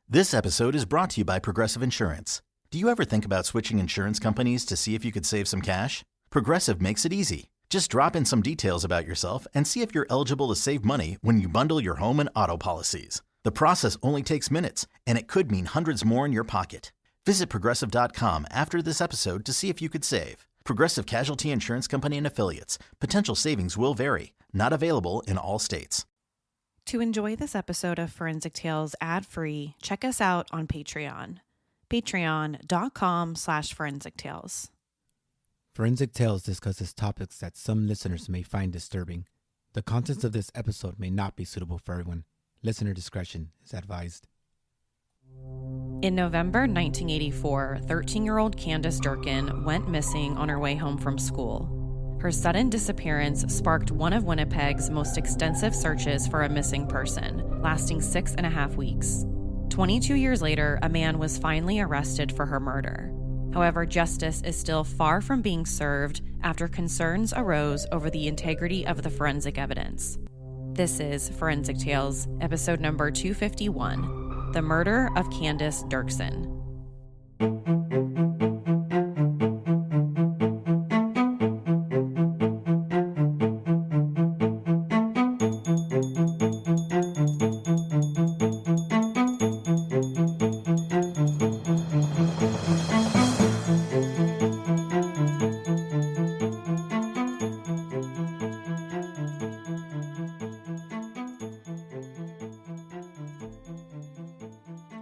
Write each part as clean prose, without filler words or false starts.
This episode is brought to you by Progressive Insurance. Do you ever think about switching insurance companies to see if you could save some cash? Progressive makes it easy. Just drop in some details about yourself and see if you're eligible to save money when you bundle your home and auto policies. The process only takes minutes, and it could mean hundreds more in your pocket. Visit Progressive.com after this episode to see if you could save. Progressive Casualty Insurance Company and Affiliates. Potential savings will vary. Not available in all states. To enjoy this episode of Forensic Tales ad-free, check us out on Patreon. Patreon.com/Forensic Tales. Forensic Tales discusses topics that some listeners may find disturbing. The contents of this episode may not be suitable for everyone. Listener discretion is advised. In November 1984, 13-year-old Candace Derksen went missing on her way home from school. Her sudden disappearance sparked one of Winnipeg's most extensive searches for a missing person, lasting 6.5 weeks. 22 years later, a man was finally arrested for her murder. However, justice is still far from being served after concerns arose over the integrity of the forensic evidence. This is Forensic Tales, episode number 251. The Murder of Candace Derksen.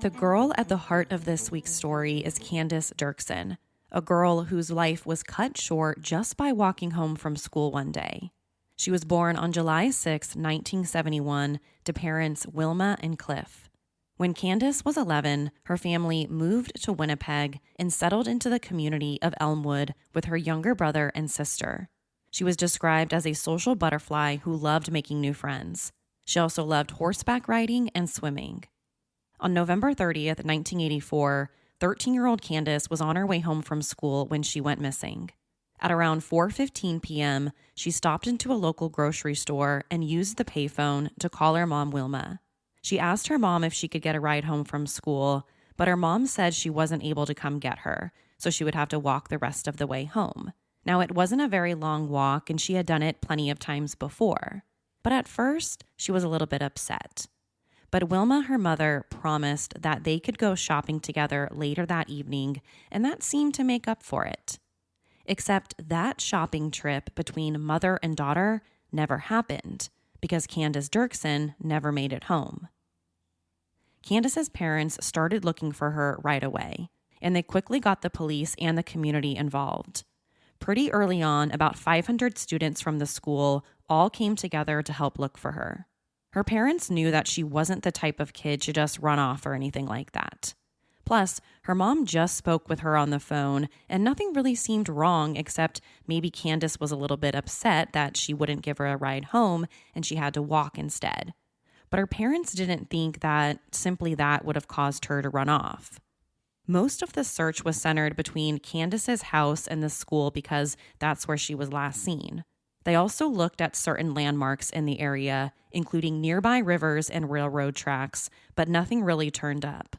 The girl at the heart of this week's story is Candace Derksen, a girl whose life was cut short just by walking home from school one day. She was born on July 6, 1971, to parents Wilma and Cliff. When Candace was 11, her family moved to Winnipeg and settled into the community of Elmwood with her younger brother and sister. She was described as a social butterfly who loved making new friends. She also loved horseback riding and swimming. On November 30th, 1984, 13-year-old Candace was on her way home from school when she went missing. At around 4:15 p.m., she stopped into a local grocery store and used the payphone to call her mom, Wilma. She asked her mom if she could get a ride home from school, but her mom said she wasn't able to come get her, so she would have to walk the rest of the way home. Now, it wasn't a very long walk, and she had done it plenty of times before. But at first, she was a little bit upset. But Wilma, her mother, promised that they could go shopping together later that evening, and that seemed to make up for it. Except that shopping trip between mother and daughter never happened because Candace Derksen never made it home. Candace's parents started looking for her right away, and they quickly got the police and the community involved. Pretty early on, about 500 students from the school all came together to help look for her. Her parents knew that she wasn't the type of kid to just run off or anything like that. Plus, her mom just spoke with her on the phone, and nothing really seemed wrong except maybe Candace was a little bit upset that she wouldn't give her a ride home and she had to walk instead. But her parents didn't think that simply that would have caused her to run off. Most of the search was centered between Candace's house and the school because that's where she was last seen. They also looked at certain landmarks in the area, including nearby rivers and railroad tracks, but nothing really turned up.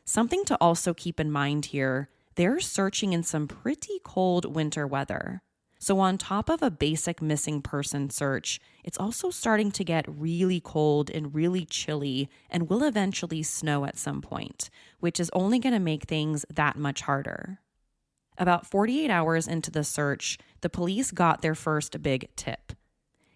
Something to also keep in mind here, they're searching in some pretty cold winter weather. So on top of a basic missing person search, it's also starting to get really cold and really chilly and will eventually snow at some point, which is only going to make things that much harder. About 48 hours into the search, the police got their first big tip.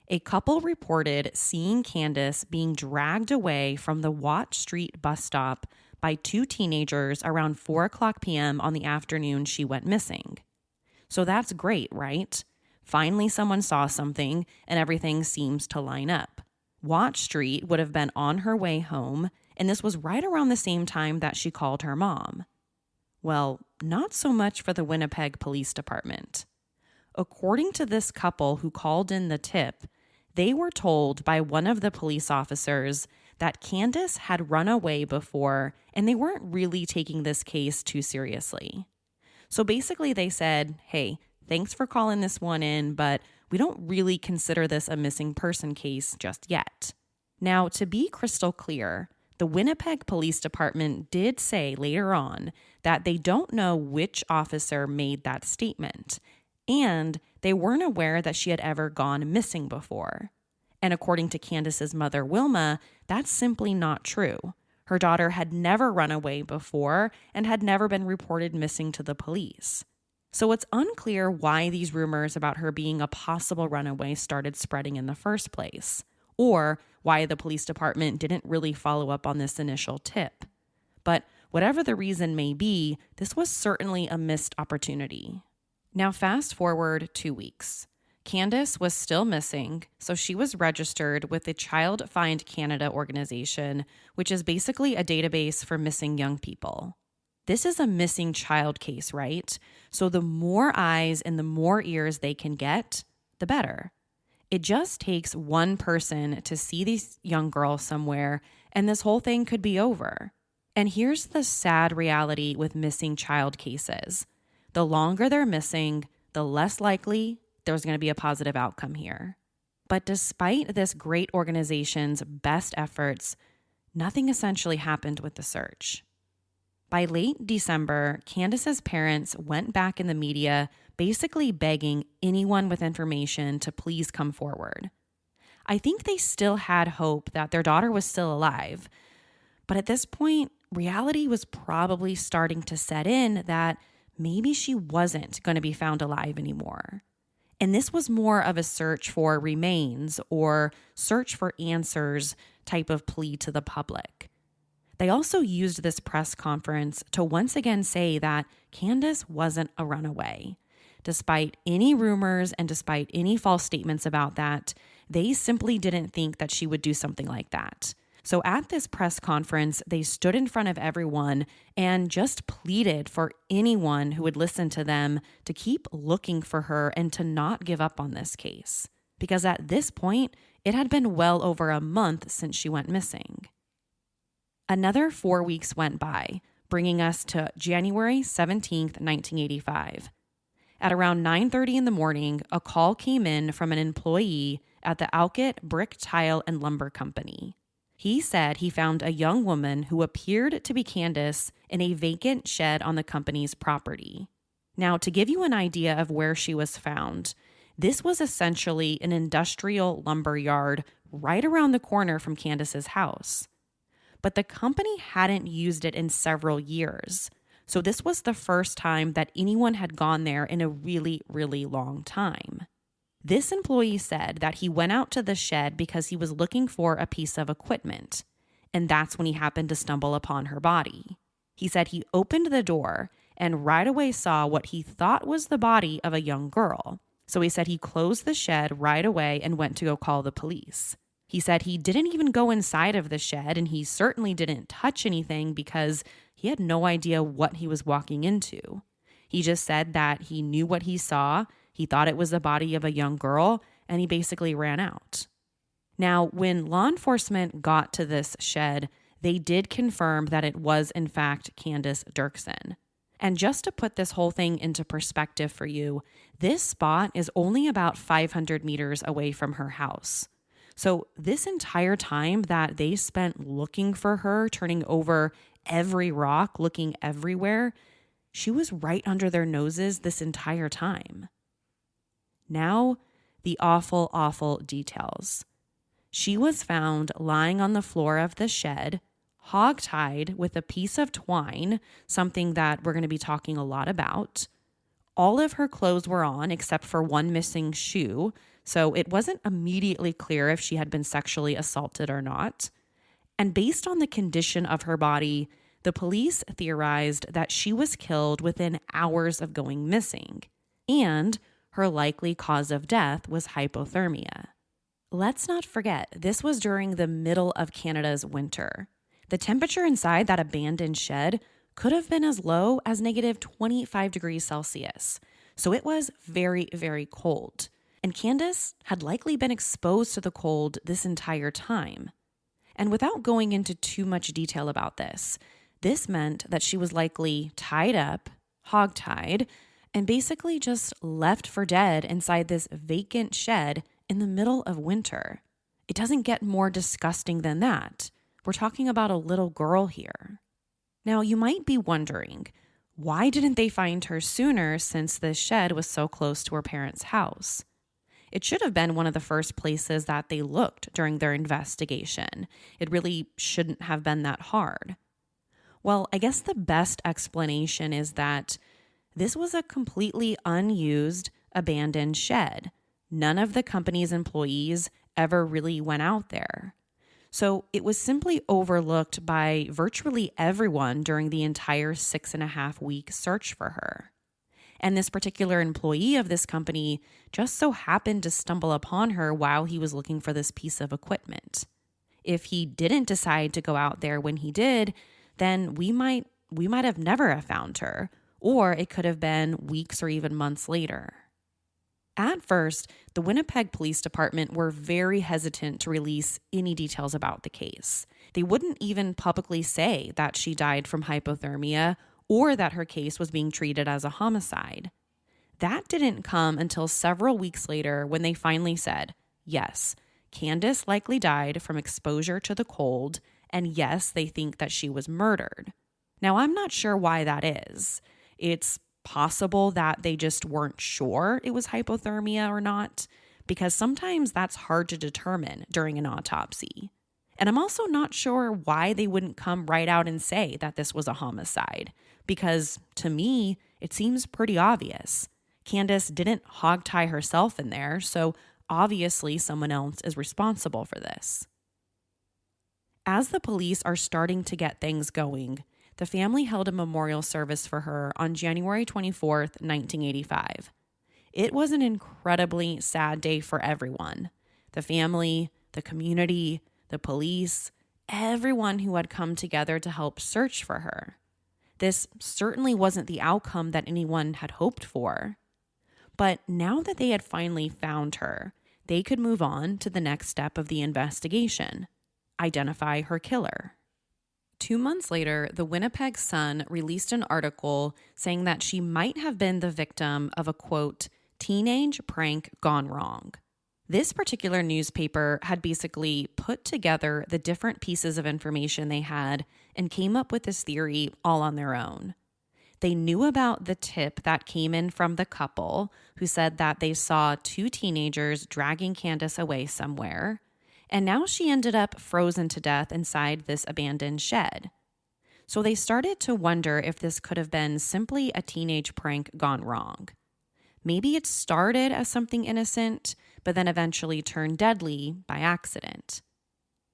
A couple reported seeing Candace being dragged away from the Watt Street bus stop by two teenagers around 4:00 p.m. on the afternoon she went missing. So that's great, right? Finally, someone saw something, and everything seems to line up. Watt Street would have been on her way home, and this was right around the same time that she called her mom. Well, not so much for the Winnipeg Police Department. According to this couple who called in the tip, they were told by one of the police officers that Candace had run away before and they weren't really taking this case too seriously. So basically they said, hey, thanks for calling this one in, but we don't really consider this a missing person case just yet. Now, to be crystal clear, The Winnipeg Police Department did say later on that they don't know which officer made that statement, and they weren't aware that she had ever gone missing before. And according to Candace's mother, Wilma, that's simply not true. Her daughter had never run away before and had never been reported missing to the police. So it's unclear why these rumors about her being a possible runaway started spreading in the first place, or why the police department didn't really follow up on this initial tip. But whatever the reason may be, this was certainly a missed opportunity. Now fast forward 2 weeks. Candace was still missing, so she was registered with the Child Find Canada organization, which is basically a database for missing young people. This is a missing child case, right? So the more eyes and the more ears they can get, the better. It just takes one person to see this young girl somewhere, and this whole thing could be over. And here's the sad reality with missing child cases. The longer they're missing, the less likely there's going to be a positive outcome here. But despite this great organization's best efforts, nothing essentially happened with the search. By late December, Candace's parents went back in the media, basically begging anyone with information to please come forward. I think they still had hope that their daughter was still alive. But at this point, reality was probably starting to set in that maybe she wasn't going to be found alive anymore. And this was more of a search for remains or search for answers type of plea to the public. They also used this press conference to once again say that Candace wasn't a runaway. Despite any rumors and despite any false statements about that, they simply didn't think that she would do something like that. So at this press conference, they stood in front of everyone and just pleaded for anyone who would listen to them to keep looking for her and to not give up on this case. Because at this point, it had been well over a month since she went missing. Another 4 weeks went by, bringing us to January 17th, 1985. At around 9:30 in the morning, a call came in from an employee at the Alkit Brick Tile and Lumber Company. He said he found a young woman who appeared to be Candace in a vacant shed on the company's property. Now, to give you an idea of where she was found, this was essentially an industrial lumber yard right around the corner from Candace's house. But the company hadn't used it in several years, so this was the first time that anyone had gone there in a really, really long time. This employee said that he went out to the shed because he was looking for a piece of equipment, and that's when he happened to stumble upon her body. He said he opened the door and right away saw what he thought was the body of a young girl. So he said he closed the shed right away and went to go call the police. He said he didn't even go inside of the shed, and he certainly didn't touch anything because he had no idea what he was walking into. He just said that he knew what he saw. He thought it was the body of a young girl, and he basically ran out. Now, when law enforcement got to this shed, they did confirm that it was, in fact, Candace Derksen. And just to put this whole thing into perspective for you, this spot is only about 500 meters away from her house. So this entire time that they spent looking for her, turning over every rock, looking everywhere, she was right under their noses this entire time. Now, the awful, awful details. She was found lying on the floor of the shed, hogtied with a piece of twine, something that we're going to be talking a lot about. All of her clothes were on except for one missing shoe, so it wasn't immediately clear if she had been sexually assaulted or not. And based on the condition of her body, the police theorized that she was killed within hours of going missing, and her likely cause of death was hypothermia. Let's not forget, this was during the middle of Canada's winter. The temperature inside that abandoned shed could have been as low as negative 25 degrees Celsius. So it was very, very cold. And Candace had likely been exposed to the cold this entire time. And without going into too much detail about this meant that she was likely tied up, hogtied, and basically just left for dead inside this vacant shed in the middle of winter. It doesn't get more disgusting than that. We're talking about a little girl here. Now, you might be wondering, why didn't they find her sooner since this shed was so close to her parents' house? It should have been one of the first places that they looked during their investigation. It really shouldn't have been that hard. Well, I guess the best explanation is that this was a completely unused, abandoned shed. None of the company's employees ever really went out there. So it was simply overlooked by virtually everyone during the entire 6.5-week search for her. And this particular employee of this company just so happened to stumble upon her while he was looking for this piece of equipment. If he didn't decide to go out there when he did, then we might have never have found her, or it could have been weeks or even months later. At first, the Winnipeg Police Department were very hesitant to release any details about the case. They wouldn't even publicly say that she died from hypothermia or that her case was being treated as a homicide. That didn't come until several weeks later when they finally said, yes, Candace likely died from exposure to the cold, and yes, they think that she was murdered. Now, I'm not sure why that is. It's possible that they just weren't sure it was hypothermia or not, because sometimes that's hard to determine during an autopsy. And I'm also not sure why they wouldn't come right out and say that this was a homicide, because to me, it seems pretty obvious. Candace didn't hogtie herself in there, so obviously someone else is responsible for this. As the police are starting to get things going, the family held a memorial service for her on January 24th, 1985. It was an incredibly sad day for everyone. The family, the community, the police, everyone who had come together to help search for her. This certainly wasn't the outcome that anyone had hoped for. But now that they had finally found her, they could move on to the next step of the investigation: identify her killer. 2 months later, the Winnipeg Sun released an article saying that she might have been the victim of a, quote, teenage prank gone wrong. This particular newspaper had basically put together the different pieces of information they had and came up with this theory all on their own. They knew about the tip that came in from the couple who said that they saw 2 teenagers dragging Candace away somewhere, and now she ended up frozen to death inside this abandoned shed. So they started to wonder if this could have been simply a teenage prank gone wrong. Maybe it started as something innocent, but then eventually turned deadly by accident.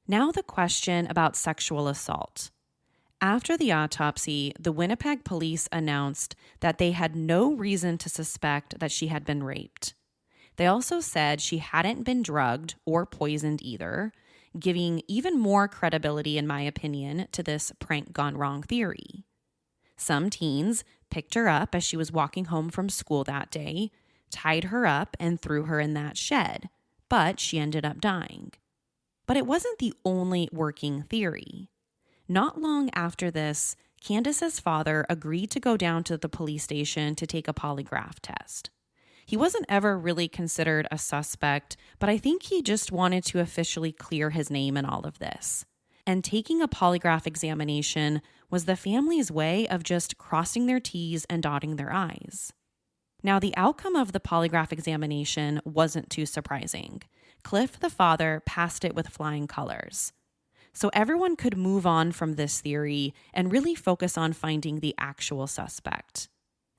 Now the question about sexual assault. After the autopsy, the Winnipeg police announced that they had no reason to suspect that she had been raped. They also said she hadn't been drugged or poisoned either, giving even more credibility, in my opinion, to this prank gone wrong theory. Some teens picked her up as she was walking home from school that day, tied her up, and threw her in that shed, but she ended up dying. But it wasn't the only working theory. Not long after this, Candace's father agreed to go down to the police station to take a polygraph test. He wasn't ever really considered a suspect, but I think he just wanted to officially clear his name in all of this. And taking a polygraph examination was the family's way of just crossing their T's and dotting their I's. Now, the outcome of the polygraph examination wasn't too surprising. Cliff, the father, passed it with flying colors. So everyone could move on from this theory and really focus on finding the actual suspect.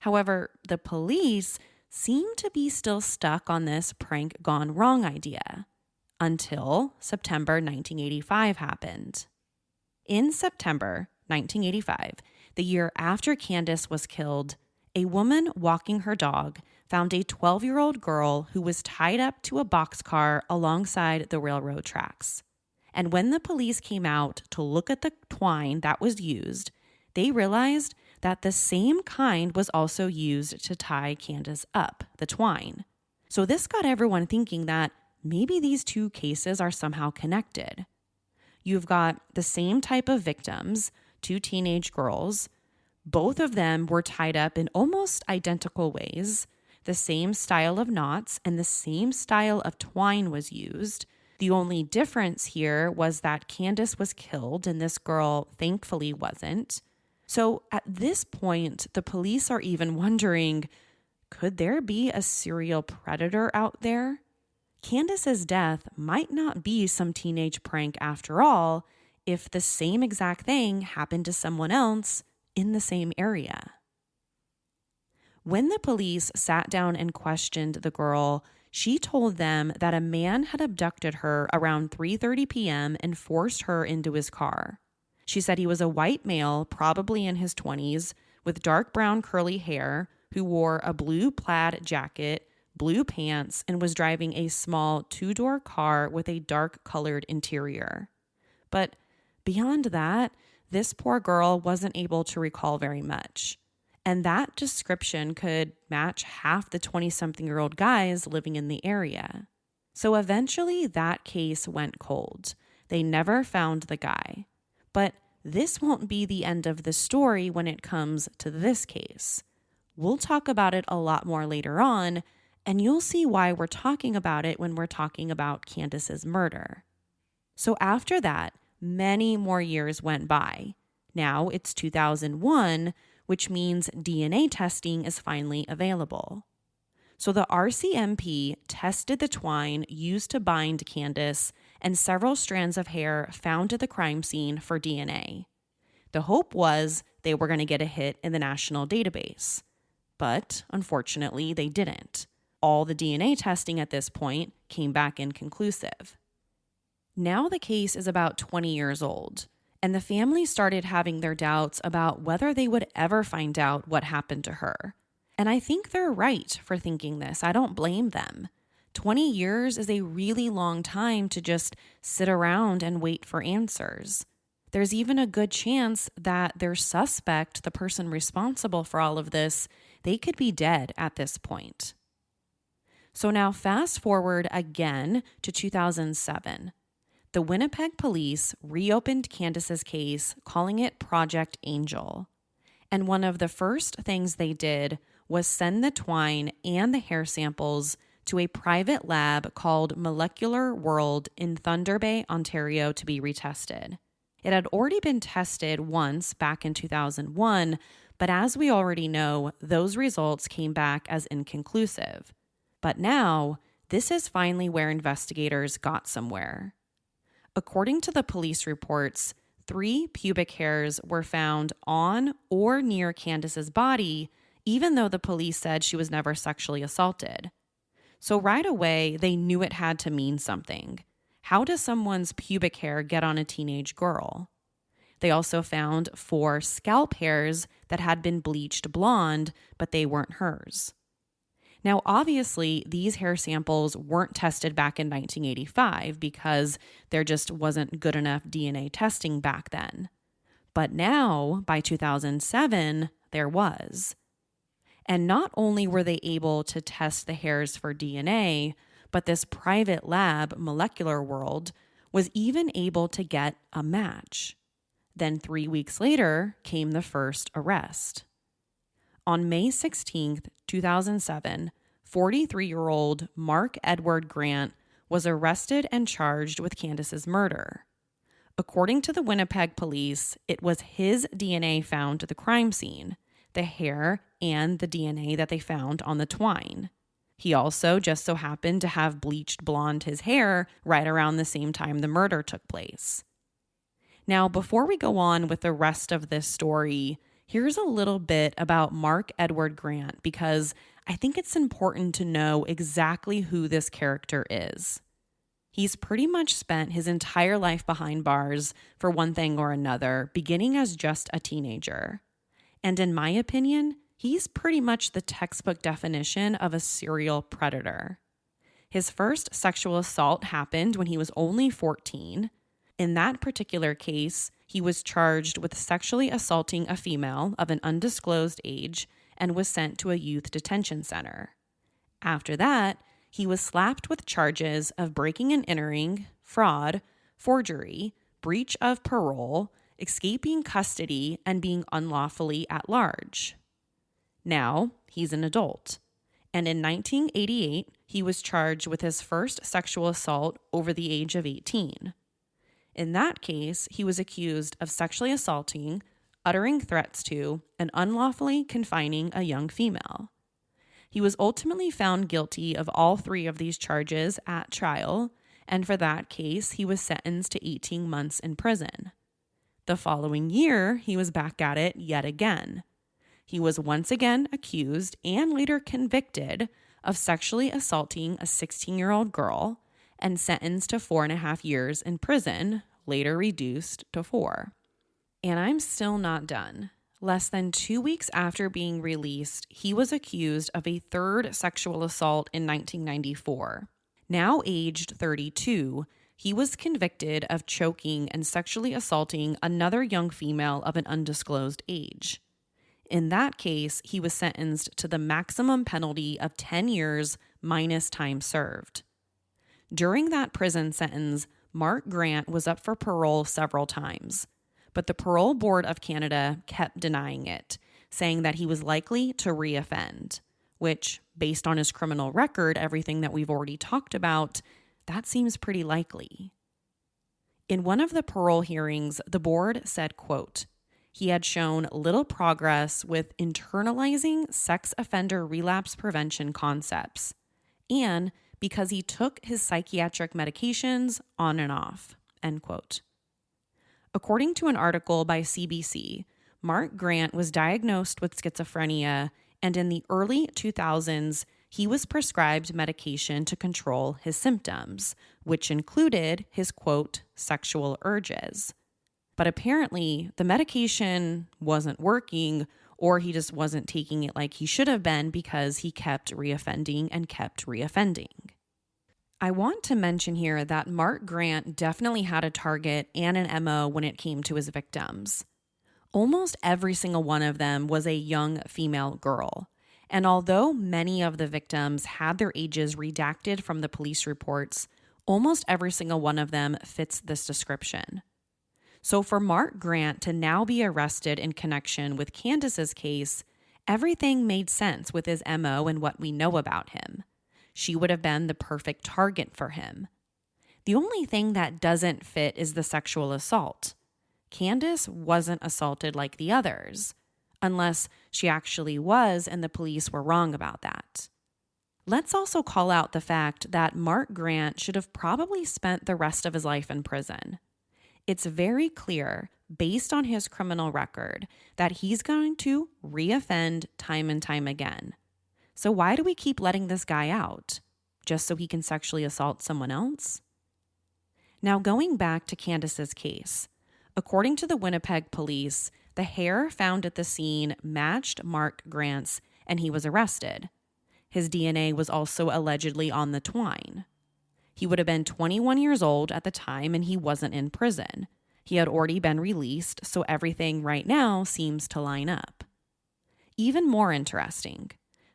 However, the police seemed to be still stuck on this prank gone wrong idea until September 1985 happened. In September 1985, the year after Candace was killed, a woman walking her dog found a 12-year-old girl who was tied up to a boxcar alongside the railroad tracks. And when the police came out to look at the twine that was used, they realized that the same kind was also used to tie Candace up, the twine. So this got everyone thinking that maybe these two cases are somehow connected. You've got the same type of victims, 2 teenage girls. Both of them were tied up in almost identical ways. The same style of knots and the same style of twine was used. The only difference here was that Candace was killed and this girl thankfully wasn't. So at this point, the police are even wondering, could there be a serial predator out there? Candace's death might not be some teenage prank after all, if the same exact thing happened to someone else in the same area. When the police sat down and questioned the girl, she told them that a man had abducted her around 3:30 p.m. and forced her into his car. She said he was a white male, probably in his 20s, with dark brown curly hair, who wore a blue plaid jacket, blue pants, and was driving a small 2-door car with a dark-colored interior. But beyond that, this poor girl wasn't able to recall very much. And that description could match half the 20-something-year-old guys living in the area. So eventually that case went cold. They never found the guy. But this won't be the end of the story when it comes to this case. We'll talk about it a lot more later on, and you'll see why we're talking about it when we're talking about Candace's murder. So after that, many more years went by. Now it's 2001, which means DNA testing is finally available. So the RCMP tested the twine used to bind Candace and several strands of hair found at the crime scene for DNA. The hope was they were going to get a hit in the national database. But unfortunately, they didn't. All the DNA testing at this point came back inconclusive. Now the case is about 20 years old, and the family started having their doubts about whether they would ever find out what happened to her. And I think they're right for thinking this. I don't blame them. 20 years is a really long time to just sit around and wait for answers. There's even a good chance that their suspect, the person responsible for all of this, they could be dead at this point. So now fast forward again to 2007. The Winnipeg police reopened Candace's case, calling it Project Angel. And one of the first things they did was send the twine and the hair samples to a private lab called Molecular World in Thunder Bay, Ontario, to be retested. It had already been tested once back in 2001, but as we already know, those results came back as inconclusive. But now, this is finally where investigators got somewhere. According to the police reports, 3 pubic hairs were found on or near Candace's body, even though the police said she was never sexually assaulted. So right away, they knew it had to mean something. How does someone's pubic hair get on a teenage girl? They also found 4 scalp hairs that had been bleached blonde, but they weren't hers. Now, obviously, these hair samples weren't tested back in 1985 because there just wasn't good enough DNA testing back then. But now, by 2007, there was. And not only were they able to test the hairs for DNA, but this private lab, Molecular World, was even able to get a match. Then 3 weeks later came the first arrest. On May 16th, 2007, 43-year-old Mark Edward Grant was arrested and charged with Candace's murder. According to the Winnipeg police, it was his DNA found at the crime scene, the hair and the DNA that they found on the twine. He also just so happened to have bleached blonde his hair right around the same time the murder took place. Now, before we go on with the rest of this story, here's a little bit about Mark Edward Grant because I think it's important to know exactly who this character is. He's pretty much spent his entire life behind bars for one thing or another, beginning as just a teenager. And in my opinion, he's pretty much the textbook definition of a serial predator. His first sexual assault happened when he was only 14. In that particular case, he was charged with sexually assaulting a female of an undisclosed age and was sent to a youth detention center. After that, he was slapped with charges of breaking and entering, fraud, forgery, breach of parole, escaping custody, and being unlawfully at large. Now, he's an adult. and in 1988, he was charged with his first sexual assault over the age of 18. In that case, he was accused of sexually assaulting, uttering threats to, and unlawfully confining a young female. He was ultimately found guilty of all three of these charges at trial, and for that case, he was sentenced to 18 months in prison. The following year, he was back at it yet again. He was once again accused and later convicted of sexually assaulting a 16-year-old girl and sentenced to 4.5 years in prison, later reduced to 4. And I'm still not done. Less than 2 weeks after being released, he was accused of a third sexual assault in 1994. Now aged 32, he was convicted of choking and sexually assaulting another young female of an undisclosed age. In that case, he was sentenced to the maximum penalty of 10 years minus time served. During that prison sentence, Mark Grant was up for parole several times, but the Parole Board of Canada kept denying it, saying that he was likely to reoffend, which, based on his criminal record, everything that we've already talked about, that seems pretty likely. In one of the parole hearings, the board said, quote, he had shown little progress with internalizing sex offender relapse prevention concepts, and because he took his psychiatric medications on and off, end quote. According to an article by CBC, Mark Grant was diagnosed with schizophrenia, and in the early 2000s, he was prescribed medication to control his symptoms, which included his, quote, sexual urges. But apparently, the medication wasn't working, or he just wasn't taking it like he should have been because he kept reoffending and kept reoffending. I want to mention here that Mark Grant definitely had a target and an MO when it came to his victims. Almost every single one of them was a young female girl. And although many of the victims had their ages redacted from the police reports, almost every single one of them fits this description. So for Mark Grant to now be arrested in connection with Candace's case, everything made sense with his MO and what we know about him. She would have been the perfect target for him. The only thing that doesn't fit is the sexual assault. Candace wasn't assaulted like the others, unless she actually was and the police were wrong about that. Let's also call out the fact that Mark Grant should have probably spent the rest of his life in prison. It's very clear, based on his criminal record, that he's going to reoffend time and time again. So why do we keep letting this guy out? Just so he can sexually assault someone else? Now, going back to Candace's case, according to the Winnipeg police, the hair found at the scene matched Mark Grant's, and he was arrested. His DNA was also allegedly on the twine. He would have been 21 years old at the time, and he wasn't in prison. He had already been released, so everything right now seems to line up. Even more interesting,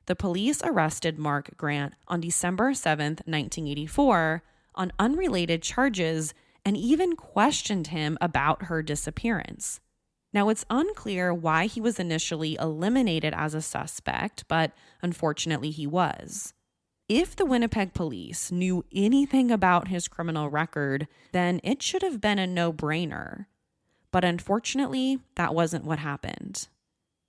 the police arrested Mark Grant on December 7th, 1984, on unrelated charges and even questioned him about her disappearance. Now, it's unclear why he was initially eliminated as a suspect, but unfortunately he was. If the Winnipeg police knew anything about his criminal record, then it should have been a no-brainer. But unfortunately, that wasn't what happened.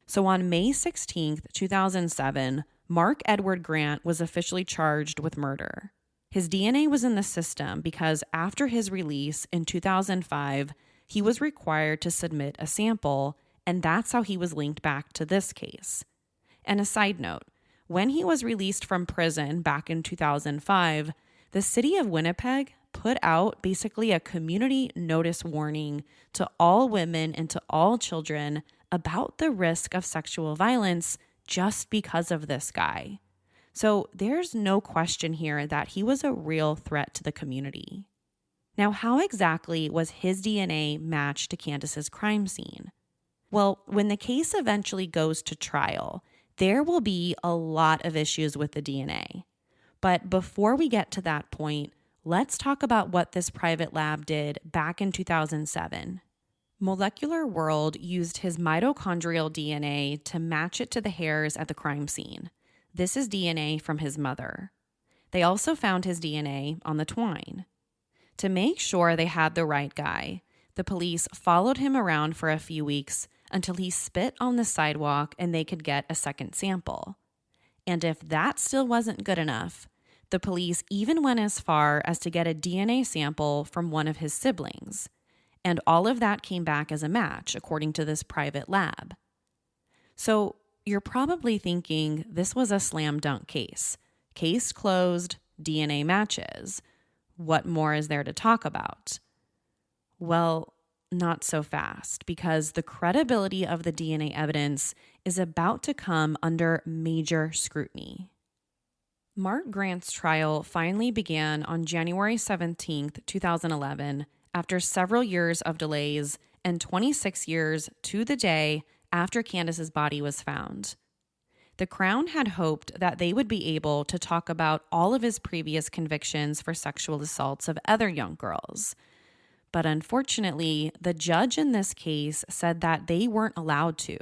So on May 16th, 2007, Mark Edward Grant was officially charged with murder. His DNA was in the system because after his release in 2005, he was required to submit a sample, and that's how he was linked back to this case. And a side note, when he was released from prison back in 2005, the city of Winnipeg put out basically a community notice warning to all women and to all children about the risk of sexual violence just because of this guy. So there's no question here that he was a real threat to the community. Now, how exactly was his DNA matched to Candace's crime scene? Well, when the case eventually goes to trial, there will be a lot of issues with the DNA. But before we get to that point, let's talk about what this private lab did back in 2007. Molecular World used his mitochondrial DNA to match it to the hairs at the crime scene. This is DNA from his mother. They also found his DNA on the twine. To make sure they had the right guy, the police followed him around for a few weeks until he spit on the sidewalk and they could get a second sample. And if that still wasn't good enough, the police even went as far as to get a DNA sample from one of his siblings. And all of that came back as a match, according to this private lab. So you're probably thinking this was a slam dunk case. Case closed, DNA matches. What more is there to talk about? Well, not so fast, because the credibility of the DNA evidence is about to come under major scrutiny. Mark Grant's trial finally began on January 17th, 2011, after several years of delays and 26 years to the day after Candace's body was found. The Crown had hoped that they would be able to talk about all of his previous convictions for sexual assaults of other young girls. But unfortunately, the judge in this case said that they weren't allowed to.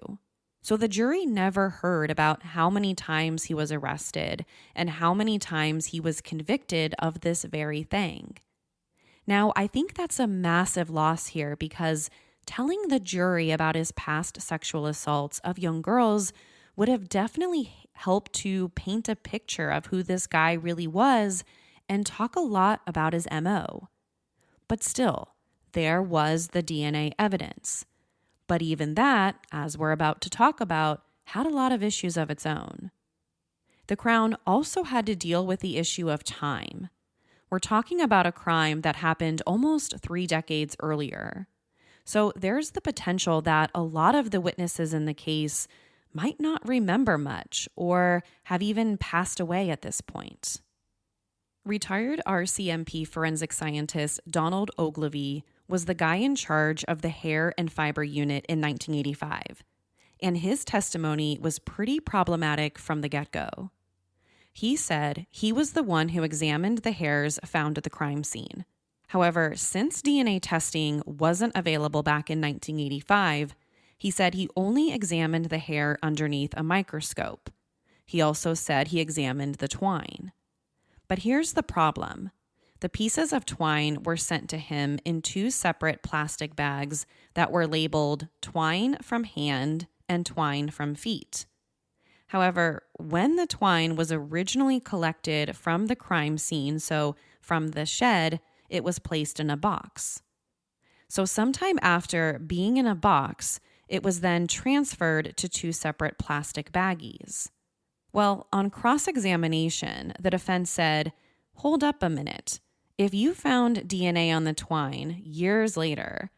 So the jury never heard about how many times he was arrested and how many times he was convicted of this very thing. Now, I think that's a massive loss here because telling the jury about his past sexual assaults of young girls would have definitely helped to paint a picture of who this guy really was and talk a lot about his MO. But still, there was the DNA evidence. But even that, as we're about to talk about, had a lot of issues of its own. The Crown also had to deal with the issue of time. We're talking about a crime that happened almost 3 decades earlier. So there's the potential that a lot of the witnesses in the case might not remember much or have even passed away at this point. Retired RCMP forensic scientist Donald Ogilvie was the guy in charge of the hair and fiber unit in 1985, and his testimony was pretty problematic from the get-go. He said he was the one who examined the hairs found at the crime scene. However, since DNA testing wasn't available back in 1985, he said he only examined the hair underneath a microscope. He also said he examined the twine. But here's the problem. The pieces of twine were sent to him in 2 separate plastic bags that were labeled twine from hand and twine from feet. However, when the twine was originally collected from the crime scene, so from the shed, it was placed in a box. So sometime after being in a box, it was then transferred to 2 separate plastic baggies. Well, on cross-examination, the defense said, "Hold up a minute. If you found DNA on the twine years later,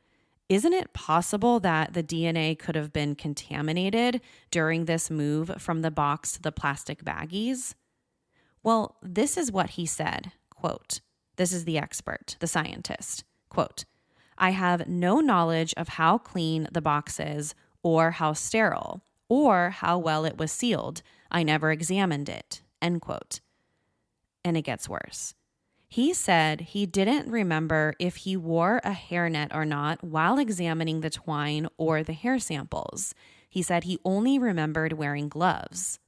isn't it possible that the DNA could have been contaminated during this move from the box to the plastic baggies?" Well, this is what he said, quote, this is the expert, the scientist, quote, "I have no knowledge of how clean the box is or how sterile or how well it was sealed. I never examined it," end quote. And it gets worse. He said he didn't remember if he wore a hairnet or not while examining the twine or the hair samples. He said he only remembered wearing gloves.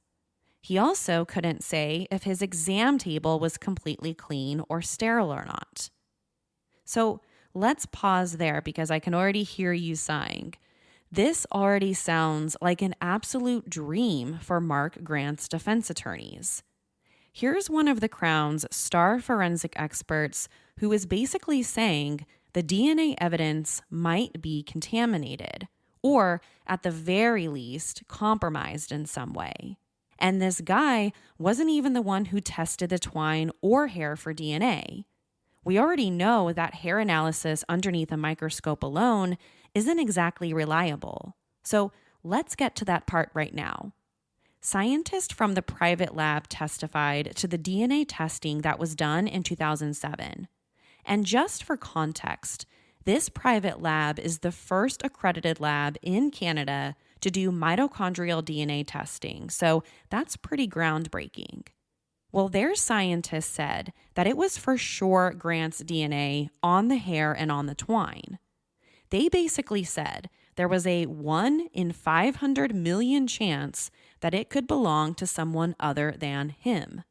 He also couldn't say if his exam table was completely clean or sterile or not. So let's pause there because I can already hear you sighing. This already sounds like an absolute dream for Mark Grant's defense attorneys. Here's one of the Crown's star forensic experts who is basically saying the DNA evidence might be contaminated, or at the very least, compromised in some way. And this guy wasn't even the one who tested the twine or hair for DNA. We already know that hair analysis underneath a microscope alone isn't exactly reliable. So let's get to that part right now. Scientists from the private lab testified to the DNA testing that was done in 2007. And just for context, this private lab is the first accredited lab in Canada to do mitochondrial DNA testing, so that's pretty groundbreaking. Well, their scientists said that it was for sure Grant's DNA on the hair and on the twine. They basically said there was a 1 in 500 million chance that it could belong to someone other than him.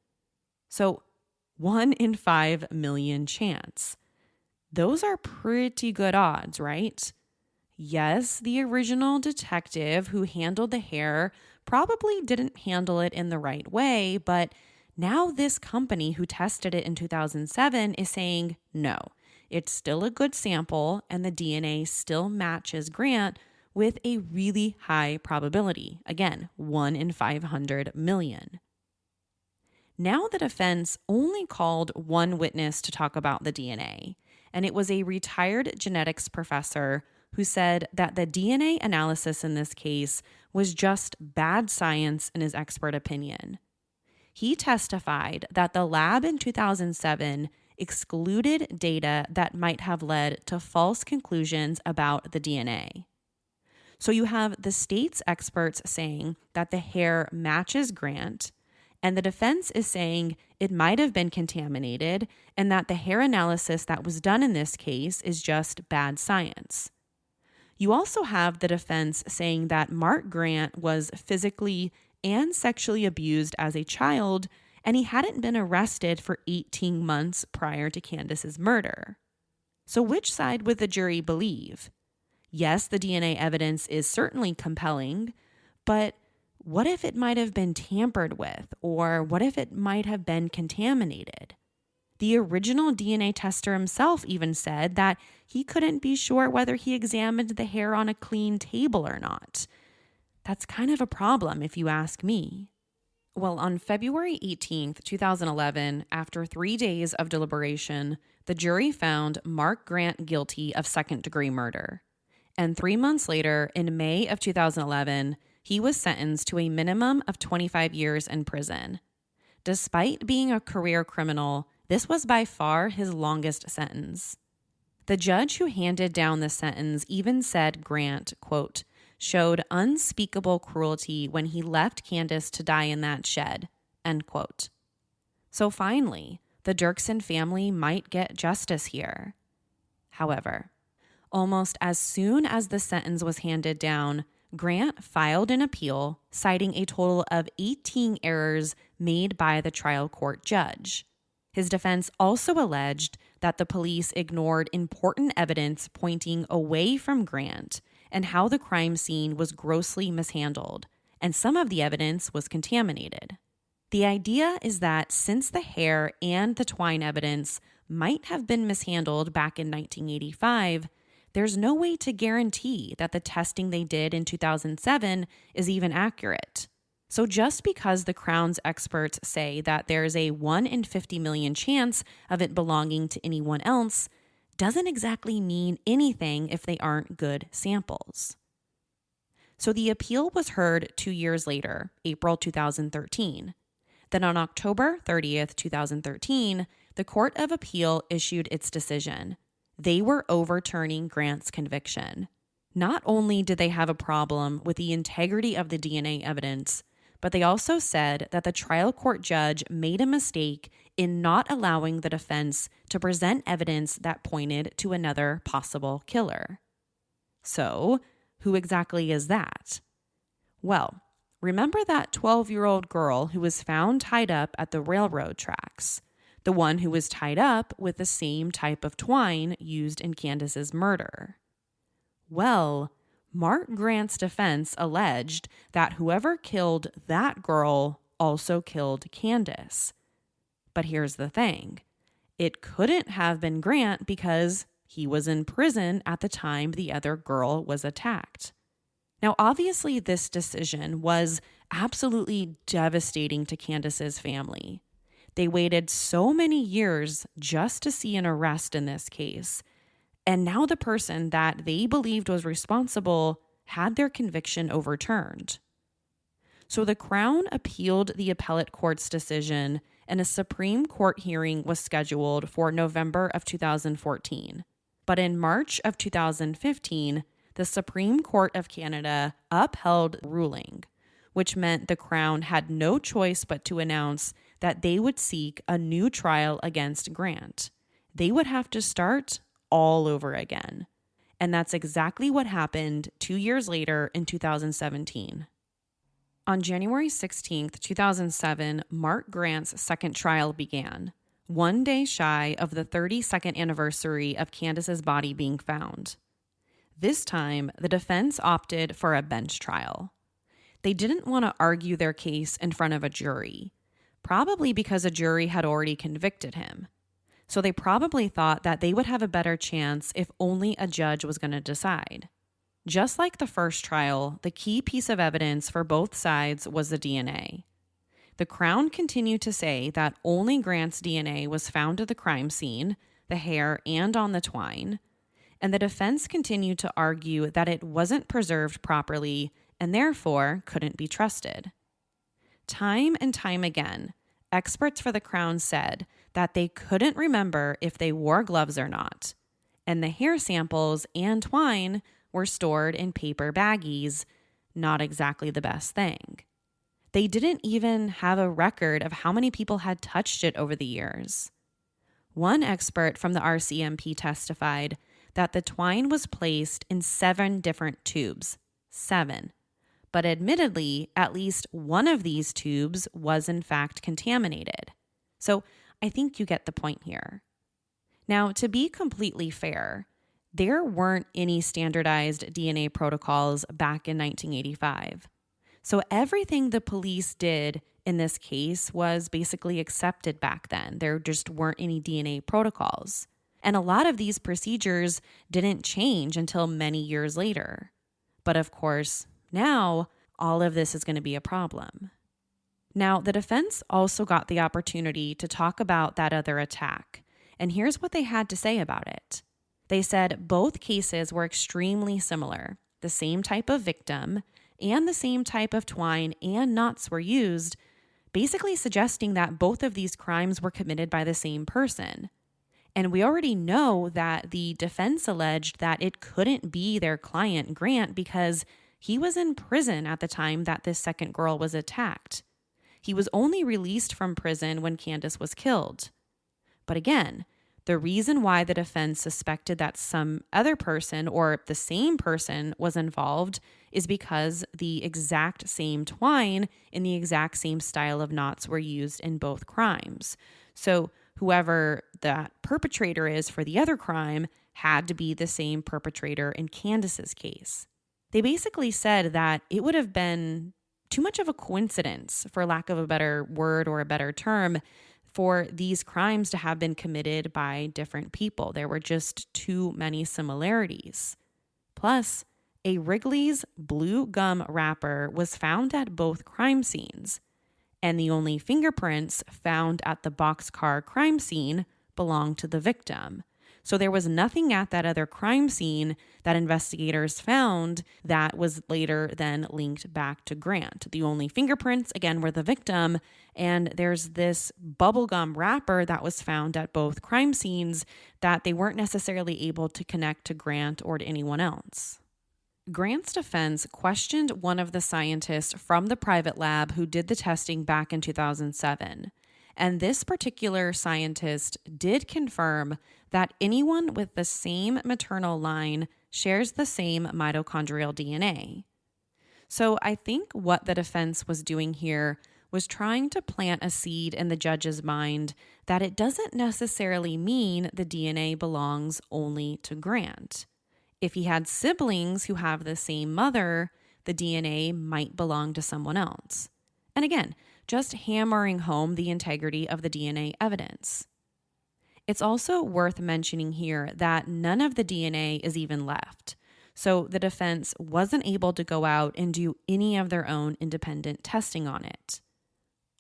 So 1 in 5 million chance. Those are pretty good odds, right? Yes, the original detective who handled the hair probably didn't handle it in the right way, but now this company who tested it in 2007 is saying, no, it's still a good sample and the DNA still matches Grant with a really high probability. Again, 1 in 500 million. Now the defense only called one witness to talk about the DNA, and it was a retired genetics professor who said that the DNA analysis in this case was just bad science in his expert opinion. He testified that the lab in 2007 excluded data that might have led to false conclusions about the DNA. So you have the state's experts saying that the hair matches Grant, and the defense is saying it might have been contaminated and that the hair analysis that was done in this case is just bad science. You also have the defense saying that Mark Grant was physically and sexually abused as a child, and he hadn't been arrested for 18 months prior to Candace's murder. So which side would the jury believe? Yes, the DNA evidence is certainly compelling, but what if it might have been tampered with, or what if it might have been contaminated? The original DNA tester himself even said that he couldn't be sure whether he examined the hair on a clean table or not. That's kind of a problem, if you ask me. Well, on February 18th, 2011, after 3 days of deliberation, the jury found Mark Grant guilty of second-degree murder. And 3 months later, in May of 2011, he was sentenced to a minimum of 25 years in prison. Despite being a career criminal, this was by far his longest sentence. The judge who handed down the sentence even said Grant, quote, showed unspeakable cruelty when he left Candace to die in that shed, end quote. So finally, the Derksen family might get justice here. However, almost as soon as the sentence was handed down, Grant filed an appeal citing a total of 18 errors made by the trial court judge. His defense also alleged that the police ignored important evidence pointing away from Grant and how the crime scene was grossly mishandled, and some of the evidence was contaminated. The idea is that since the hair and the twine evidence might have been mishandled back in 1985, there's no way to guarantee that the testing they did in 2007 is even accurate. So just because the Crown's experts say that there's a 1 in 50 million chance of it belonging to anyone else doesn't exactly mean anything if they aren't good samples. So the appeal was heard 2 years later, April 2013. Then on October 30th, 2013, the Court of Appeal issued its decision. They were overturning Grant's conviction. Not only did they have a problem with the integrity of the DNA evidence, but they also said that the trial court judge made a mistake in not allowing the defense to present evidence that pointed to another possible killer. So, who exactly is that? Well, remember that 12-year-old girl who was found tied up at the railroad tracks? The one who was tied up with the same type of twine used in Candace's murder. Well, Mark Grant's defense alleged that whoever killed that girl also killed Candace. But here's the thing. It couldn't have been Grant because he was in prison at the time the other girl was attacked. Now, obviously, this decision was absolutely devastating to Candace's family. They waited so many years just to see an arrest in this case. And now the person that they believed was responsible had their conviction overturned. So the Crown appealed the appellate court's decision, and a Supreme Court hearing was scheduled for November of 2014. But in March of 2015, the Supreme Court of Canada upheld the ruling, which meant the Crown had no choice but to announce that they would seek a new trial against Grant. They would have to start all over again. And that's exactly what happened 2 years later in 2017. On January 16th, 2007, Mark Grant's second trial began, 1 day shy of the 32nd anniversary of Candace's body being found. This time, the defense opted for a bench trial. They didn't want to argue their case in front of a jury, probably because a jury had already convicted him. So they probably thought that they would have a better chance if only a judge was going to decide. Just like the first trial, the key piece of evidence for both sides was the DNA. The Crown continued to say that only Grant's DNA was found at the crime scene, the hair, and on the twine, and the defense continued to argue that it wasn't preserved properly and therefore couldn't be trusted. Time and time again, experts for the Crown said that they couldn't remember if they wore gloves or not, and the hair samples and twine were stored in paper baggies, not exactly the best thing. They didn't even have a record of how many people had touched it over the years. One expert from the RCMP testified that the twine was placed in 7 different tubes. 7. But admittedly, at least one of these tubes was in fact contaminated. So I think you get the point here. Now, to be completely fair, there weren't any standardized DNA protocols back in 1985. So everything the police did in this case was basically accepted back then. There just weren't any DNA protocols. And a lot of these procedures didn't change until many years later. But of course, now all of this is going to be a problem. Now, the defense also got the opportunity to talk about that other attack. And here's what they had to say about it. They said both cases were extremely similar. The same type of victim and the same type of twine and knots were used, basically suggesting that both of these crimes were committed by the same person. And we already know that the defense alleged that it couldn't be their client, Grant, because he was in prison at the time that this second girl was attacked. He was only released from prison when Candace was killed. But again, the reason why the defense suspected that some other person or the same person was involved is because the exact same twine in the exact same style of knots were used in both crimes. So whoever that perpetrator is for the other crime had to be the same perpetrator in Candace's case. They basically said that it would have been too much of a coincidence, for lack of a better word or a better term, for these crimes to have been committed by different people. There were just too many similarities. Plus, a Wrigley's blue gum wrapper was found at both crime scenes, and the only fingerprints found at the boxcar crime scene belonged to the victim. So there was nothing at that other crime scene that investigators found that was later then linked back to Grant. The only fingerprints, again, were the victim, and there's this bubblegum wrapper that was found at both crime scenes that they weren't necessarily able to connect to Grant or to anyone else. Grant's defense questioned one of the scientists from the private lab who did the testing back in 2007. And this particular scientist did confirm that anyone with the same maternal line shares the same mitochondrial DNA. So I think what the defense was doing here was trying to plant a seed in the judge's mind that it doesn't necessarily mean the DNA belongs only to Grant. If he had siblings who have the same mother, the DNA might belong to someone else. And again, just hammering home the integrity of the DNA evidence. It's also worth mentioning here that none of the DNA is even left. So the defense wasn't able to go out and do any of their own independent testing on it.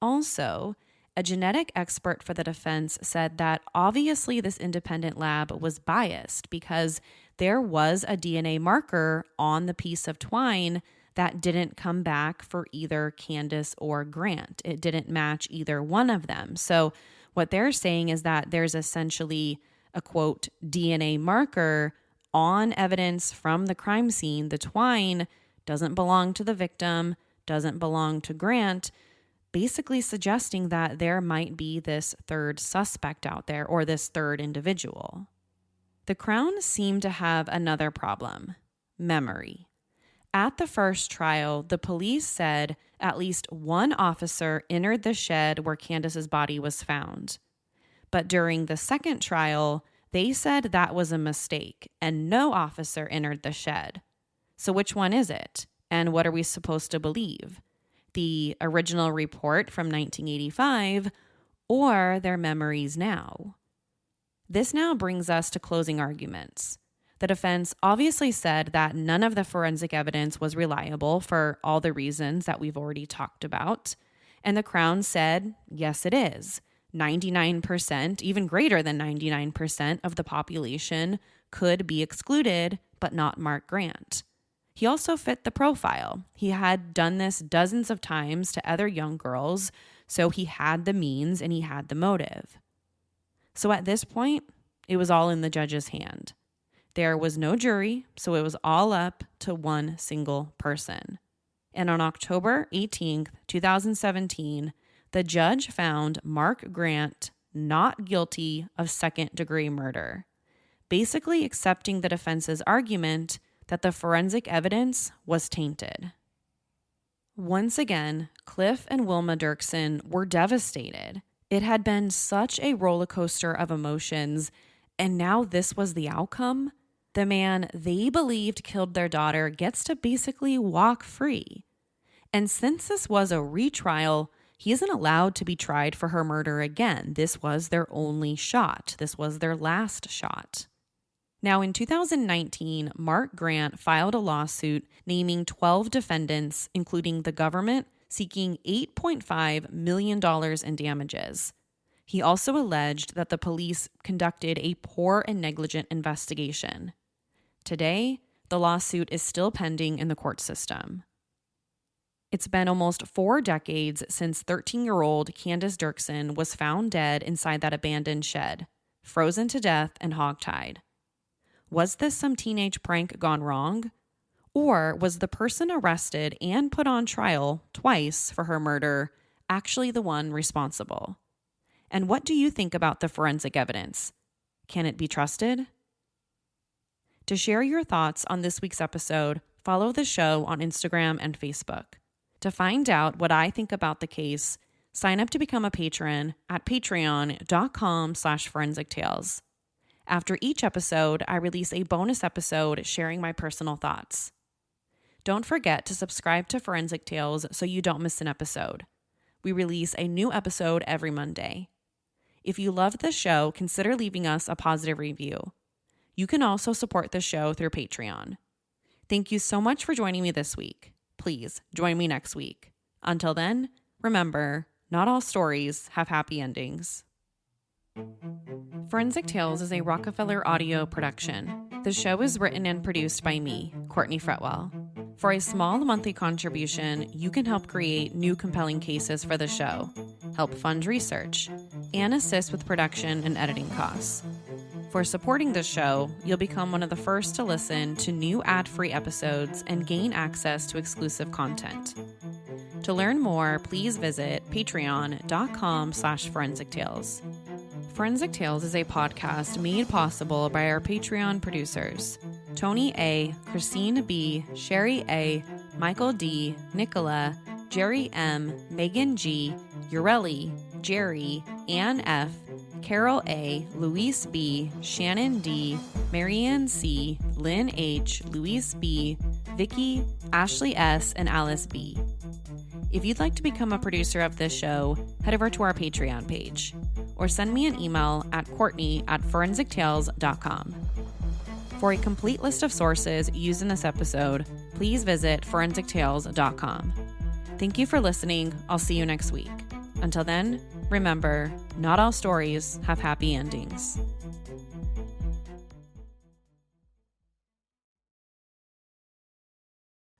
Also, a genetic expert for the defense said that obviously this independent lab was biased because there was a DNA marker on the piece of twine that didn't come back for either Candace or Grant. It didn't match either one of them. So what they're saying is that there's essentially a, quote, DNA marker on evidence from the crime scene. The twine doesn't belong to the victim, doesn't belong to Grant, basically suggesting that there might be this third suspect out there or this third individual. The Crown seemed to have another problem: memory. At the first trial, the police said at least one officer entered the shed where Candace's body was found. But during the second trial, they said that was a mistake and no officer entered the shed. So which one is it? And what are we supposed to believe? The original report from 1985 or their memories now? This now brings us to closing arguments. The defense obviously said that none of the forensic evidence was reliable for all the reasons that we've already talked about. And the Crown said, yes, it is. 99%, even greater than 99% of the population could be excluded, but not Mark Grant. He also fit the profile. He had done this dozens of times to other young girls, so he had the means and he had the motive. So at this point, it was all in the judge's hand. There was no jury, so it was all up to one single person. And on October 18th, 2017, the judge found Mark Grant not guilty of second-degree murder, basically accepting the defense's argument that the forensic evidence was tainted. Once again, Cliff and Wilma Derksen were devastated. It had been such a roller coaster of emotions, and now this was the outcome. The man they believed killed their daughter gets to basically walk free. And since this was a retrial, he isn't allowed to be tried for her murder again. This was their only shot. This was their last shot. Now, in 2019, Mark Grant filed a lawsuit naming 12 defendants, including the government, seeking $8.5 million in damages. He also alleged that the police conducted a poor and negligent investigation. Today, the lawsuit is still pending in the court system. It's been almost 4 decades since 13-year-old Candace Derksen was found dead inside that abandoned shed, frozen to death and hogtied. Was this some teenage prank gone wrong? Or was the person arrested and put on trial twice for her murder actually the one responsible? And what do you think about the forensic evidence? Can it be trusted? To share your thoughts on this week's episode, follow the show on Instagram and Facebook. To find out what I think about the case, sign up to become a patron at patreon.com/forensictales. After each episode, I release a bonus episode sharing my personal thoughts. Don't forget to subscribe to Forensic Tales so you don't miss an episode. We release a new episode every Monday. If you loved the show, consider leaving us a positive review. You can also support the show through Patreon. Thank you so much for joining me this week. Please join me next week. Until then, remember, not all stories have happy endings. Forensic Tales is a Rockefeller audio production. The show is written and produced by me, Courtney Fretwell. For a small monthly contribution, you can help create new compelling cases for the show, help fund research, and assist with production and editing costs. For supporting the show, you'll become one of the first to listen to new ad-free episodes and gain access to exclusive content. To learn more, please visit patreon.com/forensictales. Forensic Tales is a podcast made possible by our Patreon producers, Tony A., Christine B., Sherry A., Michael D., Nicola, Jerry M., Megan G., Ureli, Jerry, Ann F., Carol A., Luis B., Shannon D., Marianne C., Lynn H., Luis B., Vicky, Ashley S., and Alice B. If you'd like to become a producer of this show, head over to our Patreon page or send me an email at courtney@forensictales.com. For a complete list of sources used in this episode, please visit forensictales.com. Thank you for listening. I'll see you next week. Until then, remember, not all stories have happy endings.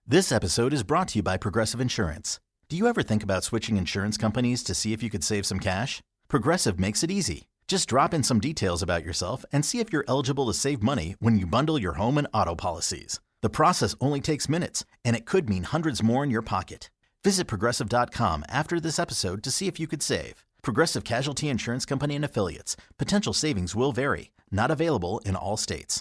This episode is brought to you by Progressive Insurance. Do you ever think about switching insurance companies to see if you could save some cash? Progressive makes it easy. Just drop in some details about yourself and see if you're eligible to save money when you bundle your home and auto policies. The process only takes minutes, and it could mean hundreds more in your pocket. Visit Progressive.com after this episode to see if you could save. Progressive Casualty Insurance Company and Affiliates. Potential savings will vary. Not available in all states.